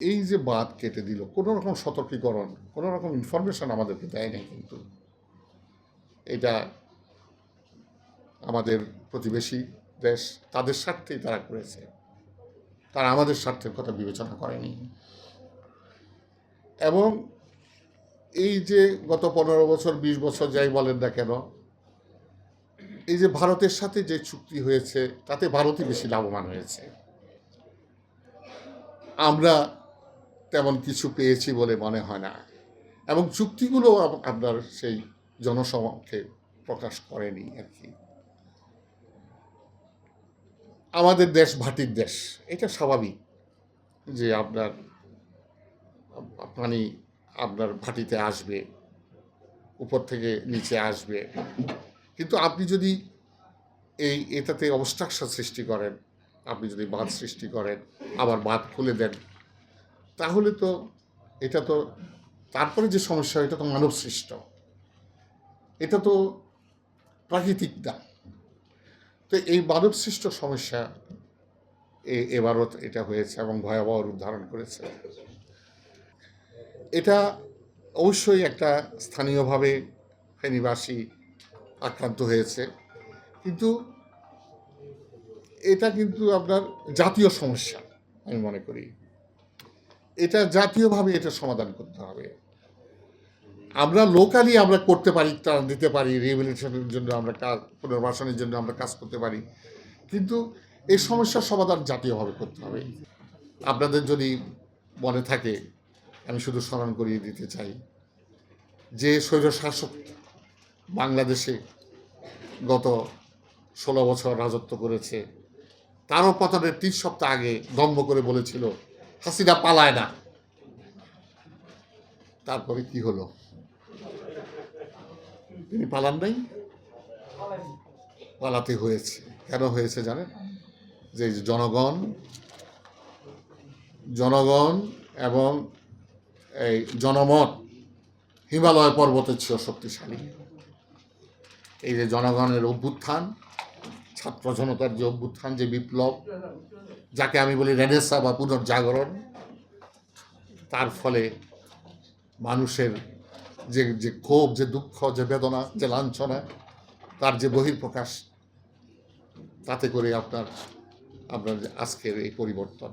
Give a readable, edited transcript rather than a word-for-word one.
এই যে বাঁধ কেটে দিল, কোনো রকম সতর্কীকরণ, কোনো রকম ইনফরমেশন আমাদেরকে দেয় নাই। কিন্তু এটা আমাদের প্রতিবেশী দেশ, তাদের স্বার্থেই তারা করেছে, তারা আমাদের স্বার্থের কথা বিবেচনা করেনি। এবং এই যে গত 15 বছর 20 বছর যাই বলেন না কেন, এই যে ভারতের সাথে যে চুক্তি হয়েছে তাতে ভারতই বেশি লাভবান হয়েছে। আমরা তেমন কিছু পেয়েছি বলে মনে হয় না, এবং চুক্তিগুলো আপনার সেই জনসমক্ষে প্রকাশ করেনি আর কি। আমাদের দেশ ভাটির দেশ, এটা স্বাভাবিক যে আপনার পানি আপনার ভাটিতে আসবে, উপর থেকে নিচে আসবে, কিন্তু আপনি যদি এটাতে অবস্ট্রাকশন সৃষ্টি করেন, আপনি যদি বাঁধ সৃষ্টি করেন, আবার বাঁধ খুলে দেন, তাহলে তো এটা তো তারপরে যে সমস্যা, এটা তো মানব সৃষ্ট, এটা তো প্রাকৃতিক না। তো এই মানব সৃষ্ট সমস্যা এবারও এটা হয়েছে এবং ভয়াবহ রূপ ধারণ করেছে। এটা অবশ্যই একটা স্থানীয়ভাবে ফেনীবাসী আক্রান্ত হয়েছে, কিন্তু এটা কিন্তু আপনার জাতীয় সমস্যা। আমি মনে করি এটা জাতীয়ভাবে এটা সমাধান করতে হবে। আমরা লোকালি আমরা করতে পারি, ত্রাণ দিতে পারি, রিহ্যাবিলিটেশনের জন্য আমরা কাজ, পুনর্বাসনের জন্য আমরা কাজ করতে পারি, কিন্তু এই সমস্যার সমাধান জাতীয়ভাবে করতে হবে। আপনাদের যদি মনে থাকে, আমি শুধু স্মরণ করিয়ে দিতে চাই যে স্বৈরশাসক বাংলাদেশে গত 16 বছর রাজত্ব করেছে, তারও পতনের 3 সপ্তাহ আগে দম্ভ করে বলেছিল হাসিনা পালায় না। তারপরে কি হলো? তিনি পালান নাই, পালাতে হয়েছে। কেন হয়েছে জানেন? যে জনগণ এবং এই জনমত হিমালয় পর্বতের চেয়েও শক্তিশালী। এই যে জনগণের অভ্যুত্থান, ছাত্র জনতার যে অভ্যুত্থান, যে বিপ্লব, যাকে আমি বলি রেনেসা বা পুনর্জাগরণ, তার ফলে মানুষের যে ক্ষোভ, যে দুঃখ, যে বেদনা, যে লাঞ্ছনা, তার যে বহিঃপ্রকাশ, তাতে করে আপনার আজকের এই পরিবর্তন।